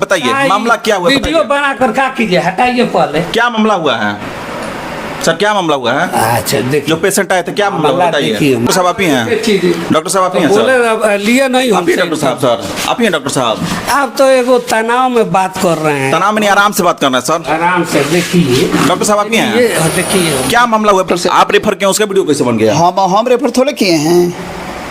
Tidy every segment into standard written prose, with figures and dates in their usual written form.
बताइए मामला क्या हुआ, वीडियो बनाकर क्या कीजिए, हटाइए पहले। क्या मामला हुआ है सर, क्या मामला हुआ है? अच्छा देखिए, जो पेशेंट आए थे क्या मामला हुआ बताइए। डॉक्टर साहब आप ही हैं? डॉक्टर साहब आप ही हैं बोले सर? लिए नहीं आप ही हैं डॉक्टर साहब? सर आप ही हैं डॉक्टर साहब? आप तो एगो तनाव में बात कर रहे हैं। तनाव में नहीं, आराम से बात करना है सर। आराम से देखिए डॉक्टर साहब आप ही हैं? देखिए क्या मामला हुआ? आप रेफर किए, उसका वीडियो कैसे बन गया? हम रेफर थोड़े किए हैं,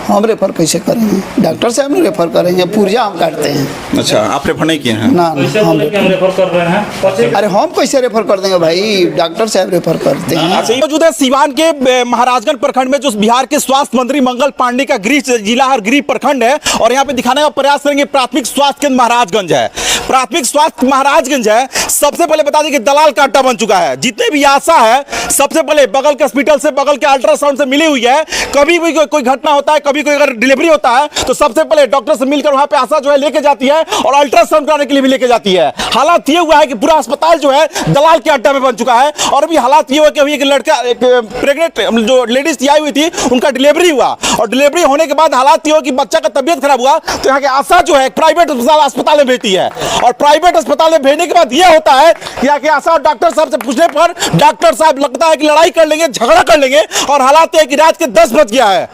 हम रेफर कैसे करेंगे? डॉक्टर साहब ने रेफर करेंगे, पुर्जा हम काटते हैं। अच्छा, आप रेफर नहीं किए हैं? ना हम रेफर कर रहे हैं। अरे हम कैसे रेफर कर देंगे भाई, डॉक्टर साहब रेफर करते हैं। अच्छा, मौजूद है सीवान के महाराजगंज प्रखंड में, जो बिहार के स्वास्थ्य मंत्री मंगल पांडे का गृह जिला और गृह प्रखंड है, और यहाँ पे दिखाने का प्रयास करेंगे। प्राथमिक स्वास्थ्य केंद्र महाराजगंज है, प्राथमिक स्वास्थ्य महाराजगंज है। सबसे पहले बता दें कि दलाल का अड्डा बन चुका है। जितने भी आशा है सबसे पहले बगल के हॉस्पिटल से, बगल के अल्ट्रासाउंड से मिली हुई है। कभी भी कोई घटना होता है, कभी कोई अगर डिलीवरी होता है तो सबसे पहले डॉक्टर से मिलकर वहां पे आशा जो है लेके जाती है, और अल्ट्रासाउंड कराने के लिए भी लेके जाती है। हालात ये हुआ है कि पूरा अस्पताल जो है दलाल के अड्डा में बन चुका है। और अभी हालात ये हुआ कि अभी एक लड़का, एक प्रेग्नेंट जो लेडीज आई हुई थी, उनका डिलीवरी हुआ, और डिलीवरी होने के बाद हालात ये हुआ कि बच्चा का तबियत खराब हुआ, तो यहाँ के आशा जो है प्राइवेट अस्पताल में भेजती है। और प्राइवेट अस्पताल में भेजने के बाद यह होता है कि यहाँ के आशा और डॉक्टर साहब से पूछने पर डॉक्टर साहब लगता है कि लड़ाई कर लेंगे, झगड़ा कर लेंगे। और हालात है कि रात के 10 बज गया है,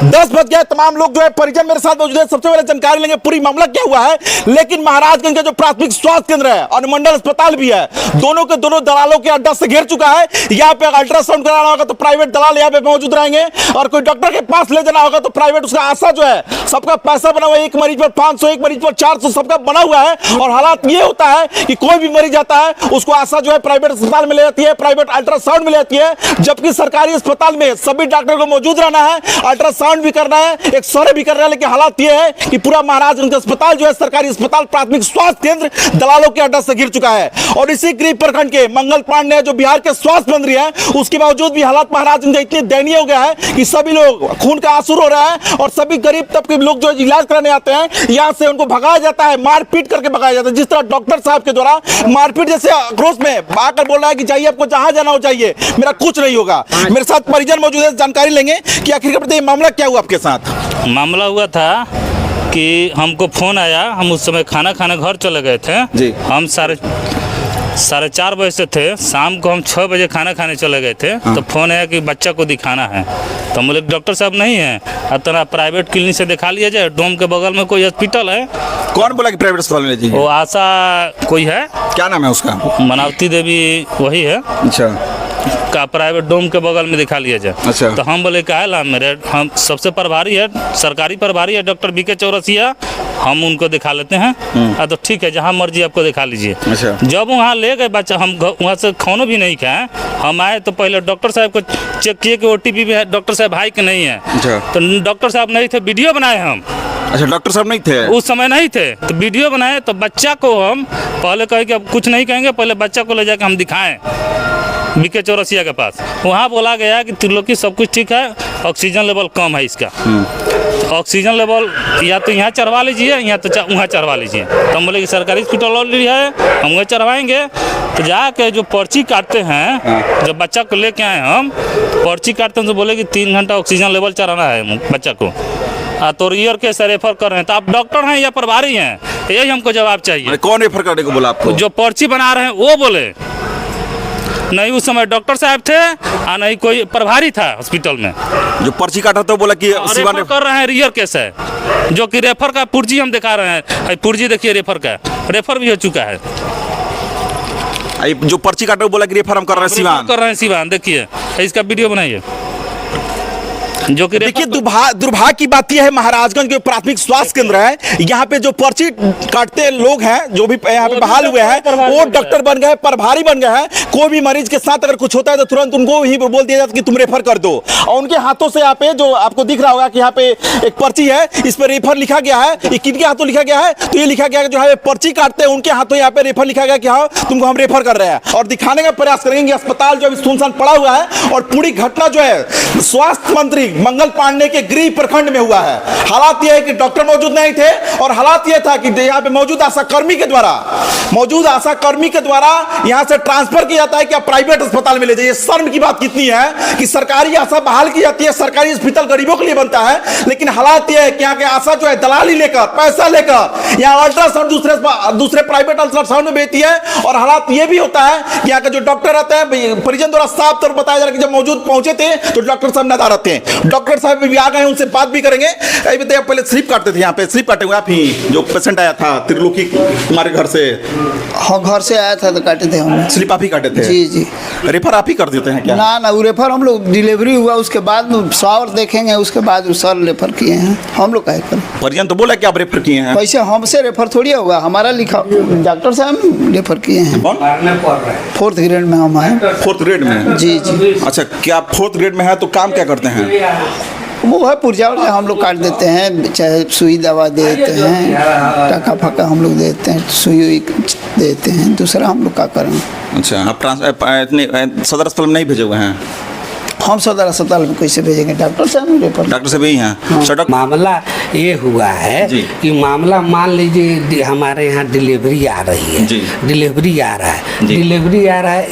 10 बज गया। तमाम लोग जो है परिजन मेरे साथ मौजूद है, सबसे पहले जानकारी लेंगे पूरी मामला क्या हुआ है। लेकिन महाराजगंज का जो प्राथमिक स्वास्थ्य केंद्र है, अनुमंडल अस्पताल भी है, दोनों के दोनों दलालों के अड्डा से घेर चुका है। यहाँ पे अल्ट्रासाउंड कराना होगा तो प्राइवेट दलाल यहाँ पे मौजूद रहेंगे, और कोई डॉक्टर के पास ले जाना होगा तो प्राइवेट। उसका आशा जो है सबका पैसा बना हुआ है, एक मरीज पर 500, एक मरीज पर 400, सबका बना हुआ है। और हालात ये होता है कि कोई भी मरीज आता है उसको आशा जो है प्राइवेट अस्पताल में ले जाती है, प्राइवेट अल्ट्रासाउंड में ले जाती है, जबकि सरकारी अस्पताल में सभी डॉक्टर को मौजूद रहना है, अल्ट्रासाउंड भी करना है, एक्सरे भी करना है। लेकिन हालात ये है कि पूरा महाराजगंज अस्पताल जो है सरकारी अस्पताल, प्राथमिक स्वास्थ्य केंद्र दलालों के अड्डा से घिर चुका है। और इसी गृह प्रखंड के मंगल पांडे जो बिहार के स्वास्थ्य मंत्री हैं, उसके बावजूद भी हालात महाराजगंज इतने दयनीय हो गया है कि सभी लोग खून का आंसू रो रहा है। और सभी गरीब तबके के लोग जो इलाज कराने आते हैं, यहाँ से उनको भगाया जाता है, मारपीट करके भगाया जाता है। जिस तरह डॉक्टर साहब के द्वारा मारपीट, जैसे आक्रोश में आकर बोल रहा है कि जाइए, आपको जहां जाना हो जाइए, मेरा कुछ नहीं होगा। मेरे साथ परिजन मौजूद है, जानकारी लेंगे कि आखिर ये मामला क्या हुआ आपके साथ। मामला हुआ था कि हमको फ़ोन आया, हम उस समय खाना खाने घर चले गए थे जी। हम साढ़े 4 बजे से थे, शाम को हम 6 बजे खाना खाने चले गए थे। तो फ़ोन आया कि बच्चा को दिखाना है। तो हम बोले डॉक्टर साहब नहीं है, अब तो प्राइवेट क्लिनिक से दिखा लिया जाए, डोम के बगल में कोई हॉस्पिटल है। कौन बोला कि प्राइवेट अस्पताल में ले जाइए? वो आशा कोई है, क्या नाम है उसका? मनावती देवी वही है। अच्छा, का प्राइवेट डोम के बगल में दिखा लिया जाए। अच्छा। तो हम बोले क्या है, मेरे हम सबसे प्रभारी है, सरकारी प्रभारी है डॉक्टर बीके चौरसिया, हम उनको दिखा लेते हैं। तो ठीक है, जहाँ मर्जी आपको दिखा लीजिए। अच्छा। जब वहाँ ले गए बच्चा, हम वहाँ से खाना भी नहीं खाए, हम आए तो पहले डॉक्टर साहब को चेक किए कि OTP भी है, डॉक्टर साहब भाई के नहीं है। अच्छा। तो डॉक्टर साहब नहीं थे, वीडियो बनाए हम। अच्छा, डॉक्टर साहब नहीं थे उस समय, नहीं थे तो वीडियो बनाए। तो बच्चा को हम पहले कहे कि अब कुछ नहीं कहेंगे, पहले बच्चा को ले जाकर हम दिखाएं बीके चौरसिया के पास। वहाँ बोला गया कि त्रिलोकी सब कुछ ठीक है, ऑक्सीजन लेवल कम है इसका, ऑक्सीजन लेवल या तो यहाँ चढ़वा लीजिए या तो वहाँ चढ़वा लीजिए। तो हम बोले कि सरकारी हॉस्पिटल ऑलरेडी है, हम वहाँ चढ़वाएंगे। तो जाके जो पर्ची काटते हैं, जब बच्चा को लेके आए हम, पर्ची काटते हैं तो बोले कि 3 घंटा ऑक्सीजन लेवल चढ़ाना है बच्चा को। तो रियर के से रेफर कर रहे हैं। तो आप डॉक्टर हैं या प्रभारी हैं, यही हमको जवाब चाहिए। कौन रेफर करने को बोला आपको? जो पर्ची बना रहे हैं वो बोले। नहीं उस समय डॉक्टर साहब थे और नहीं कोई प्रभारी था हॉस्पिटल में। जो पर्ची काटा तो बोला कि रेफर कर रहे हैं, रियर केस है, जो कि रेफर का पुर्जी हम दिखा रहे हैं। पुर्जी देखिए, रेफर का रेफर भी हो चुका है। जो पर्ची काटा बोला कि रेफर हम कर रहे हैं सिवान, देखिए इसका वीडियो बनाइए। जो कि देखिए दुर्भाग्य की बात यह है, महाराजगंज के प्राथमिक स्वास्थ्य केंद्र है, यहाँ पे जो पर्ची काटते लोग हैं, जो भी यहाँ पे बहाल हुए हैं, वो डॉक्टर बन गए, प्रभारी बन गए हैं। कोई भी मरीज के साथ अगर कुछ होता है तो तुरंत उनको ही बोल दिया जाता है कि तुम रेफर कर दो। और उनके हाथों से यहाँ पे जो आपको दिख रहा होगा कि यहाँ पे एक पर्ची है, इस पर रेफर लिखा गया है। ये किनके हाथों लिखा गया है? तो ये लिखा गया है जो है पर्ची काटते हैं उनके हाथों यहाँ पे रेफर लिखा गया कि हाँ तुमको हम रेफर कर रहे हैं। और दिखाने का प्रयास करेंगे अस्पताल जो अभी सुनसान पड़ा हुआ है। और पूरी घटना जो है स्वास्थ्य मंत्री मंगल पांडे के गृह प्रखंड में हुआ है। हालात यह है कि डॉक्टर मौजूद नहीं थे और हालात यह था कि यहाँ पे मौजूद आशा कर्मी के द्वारा यहाँ से ट्रांसफर किया जाता है कि आप प्राइवेट अस्पताल में ले जाइए। शर्म की बात कितनी है कि सरकारी आशा बहाल की जाती है, सरकारी अस्पताल गरीबों के लिए बनता है, लेकिन हालात यह है कि यहाँ के आशा जो है दलाली लेकर, पैसा लेकर यहाँ अल्ट्रासाउंड दूसरे प्राइवेट अल्ट्रासाउंड में भेजती है। और हालात यह भी होता है कि यहाँ के जो डॉक्टर रहते हैं, परिजन द्वारा साफ तौर पर बताया जा रहा है कि जब मौजूद पहुंचे थे तो डॉक्टर साहब नदारत थे। डॉक्टर साहब भी आ गए, उनसे बात भी करेंगे। बताइए, पहले स्लिप काटते थे, यहाँ पे स्लिप काटे हुए आप ही जो पेशेंट आया था त्रिलोकी हमारे घर से? हाँ, घर से आया था तो काटे थे हम। स्लिप आप ही काटे थे? जी जी। रेफर आप ही कर देते हैं क्या? ना, वो रेफर हम लोग डिलीवरी हुआ उसके बाद स्वावर देखेंगे, उसके बाद सर रेफर किए हैं, हम लोग काहे करें। परिजन तो बोला कि आप रेफर किए हैं। वैसे हमसे रेफर थोड़ी हुआ, हमारा लिखा डॉक्टर साहब रेफर किए हैं। मारने पड़ रहा है। 4th ग्रेड में हम हैं। 4th ग्रेड में? जी जी। अच्छा, क्या 4th ग्रेड में है तो काम क्या करते हैं? वो है पुर्जा उर्जा हम लोग काट देते हैं, चाहे सुई दवा देते हैं, टाका फाका हम लोग देते हैं, सुई देते हैं, दूसरा हम लोग क्या करें। अच्छा, आप सदर अस्पताल में नहीं भेजे हुए हैं? हम सदर अस्पताल में कैसे भेजेंगे, डॉक्टर साहब रेफर। डॉक्टर साहब यही हैं? हाँ। मामला ये हुआ है कि मामला मान लीजिए हमारे यहाँ डिलीवरी आ रही है, डिलीवरी आ रहा है, डिलीवरी आ रहा है,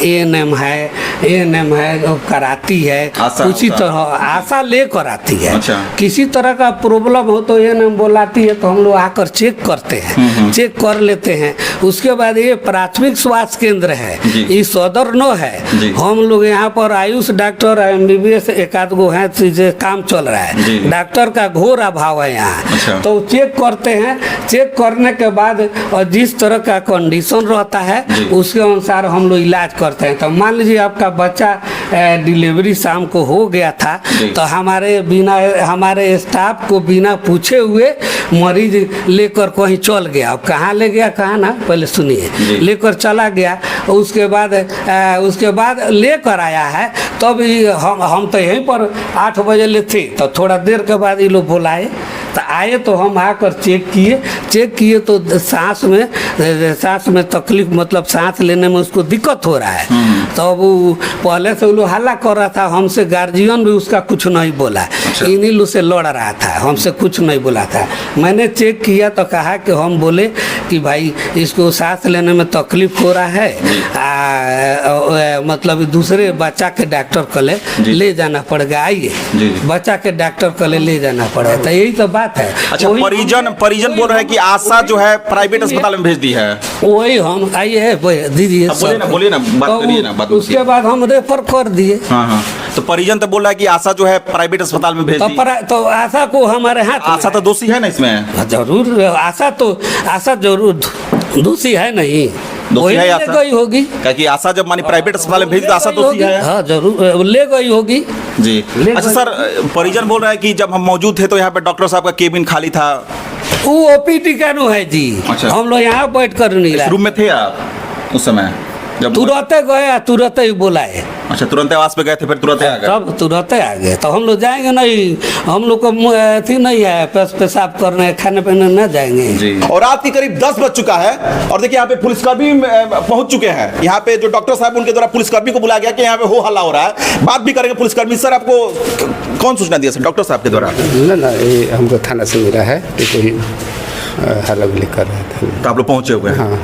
ANM है वो कराती है, उसी तरह आशा लेकर आती है। अच्छा। किसी तरह का प्रॉब्लम हो तो ANM बुलाती है, तो हम लोग आकर चेक करते हैं, चेक कर लेते हैं। उसके बाद ये प्राथमिक स्वास्थ्य केंद्र है, ये सदर नो है। हम लोग यहाँ पर आयुष डॉक्टर MBBS एक आध गो है, काम चल रहा है, डॉक्टर का घोर अभाव है यहाँ। अच्छा। तो चेक करते हैं, चेक करने के बाद और जिस तरह का कंडीशन रहता है उसके अनुसार हम लोग इलाज करते हैं। तो मान लीजिए आपका बच्चा डिलीवरी शाम को हो गया था, तो हमारे स्टाफ को बिना पूछे हुए मरीज लेकर कहीं चल गया। अब कहाँ ले गया, कहाँ ना, पहले सुनिए, लेकर चला गया। उसके बाद लेकर आया है, तब हम तो यहीं पर 8 बजे ले थे, तो थोड़ा देर के बाद ये लोग बुलाए, तो आए तो हम आकर चेक किए तो सांस में तकलीफ, मतलब सांस लेने में उसको दिक्कत हो रहा है। तो वो पहले से वो लोग हल्ला कर रहा था, हमसे गार्जियन भी उसका कुछ नहीं बोला। इन्हीं लोग से लड़ रहा था, हमसे कुछ नहीं बोला था। मैंने चेक किया तो कहा कि हम बोले कि भाई इसको सांस लेने में तकलीफ हो रहा है, मतलब दूसरे बच्चा के डॉक्टर को ले जाना पड़ेगा, आइए बच्चा के डॉक्टर को ले जाना पड़ेगा। तो यही तो बात है। अच्छा, परिजन बोल रहे हैं कि आशा जो है प्राइवेट अस्पताल में भेज दी है। वही हम आइए दीजिए, बोलिए ना, बात करिए ना, बात। उसके बाद हम रेफर कर दिए। हाँ। तो परिजन तो बोल रहा है कि आशा जो है प्राइवेट अस्पताल में भेज दी। तो आशा को हमारे हाथ, आशा तो दोषी है ना इसमें? जरूर आशा जरूर दोषी है, नहीं दोषी है आशा? गई होगी, क्योंकि आशा जब मानी प्राइवेट अस्पताल में भेज तो आशा दोषी है। हाँ जरूर ले गई होगी जी। अच्छा सर, परिजन बोल रहा है कि जब हम मौजूद थे तो यहाँ पे डॉक्टर साहब का केबिन खाली था। वो OPD का नो है जी। अच्छा। हम लोग यहाँ बैठ कर नहीं रहे, रूम में थे आप उस समय जब? तुरंत गए, तुरंत ही बुलाए। अच्छा, तुरंत आवास पे गए थे, फिर तुरंत आ गए? तब तुरंत आ गए। तो हम लोग जाएंगे नहीं, हम लोग को अथी नहीं है, पेशाब करने खाने पीने न जाएंगे जी। और रात की करीब 10 बज चुका है और देखिए यहाँ पे पुलिसकर्मी पहुंच चुके हैं। यहाँ पे जो डॉक्टर साहब उनके द्वारा पुलिसकर्मी को बुलाया गया कि यहाँ पे हो हल्ला हो रहा है। बात भी करेंगे पुलिसकर्मी। सर, आपको कौन सूचना दिया सर डॉक्टर साहब के द्वारा? ना, ये हमको थाना से मिला है कि कोई हल्ला कर रहा था, तो आप लोग पहुंचे हुए हैं? हाँ,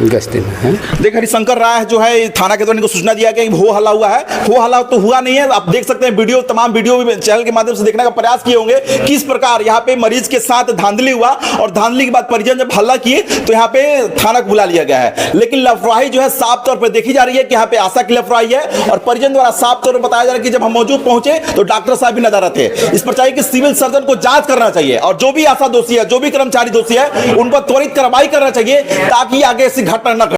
गश्ती में है। देख, हरिशंकर राय जो है थाना के द्वारा इनको सूचना दिया गया कि हो हल्ला हुआ है। हो हल्ला तो हुआ नहीं है। आप देख सकते हैं वीडियो, तमाम वीडियो भी चैनल के माध्यम से देखने का प्रयास किए होंगे किस प्रकार यहाँ पे मरीज के साथ धांधली हुआ और धांधली के बाद परिजन जब हल्ला किए तो यहाँ पे थाना को बुला लिया गया है। लेकिन लापरवाही जो है साफ तौर पर देखी जा रही है कि यहाँ पे आशा की लापरवाही है और परिजन द्वारा साफ तौर पर बताया जा रहा है कि जब हम मौजूद पहुंचे तो डॉक्टर साहब भी नजर थे। इस पर चाहिए कि सिविल सर्जन को जांच करना चाहिए और जो भी आशा दोषी है, जो भी कर्मचारी दोषी है, उन पर त्वरित कार्रवाई करना चाहिए ताकि आगे ऐसी घटना न घटे।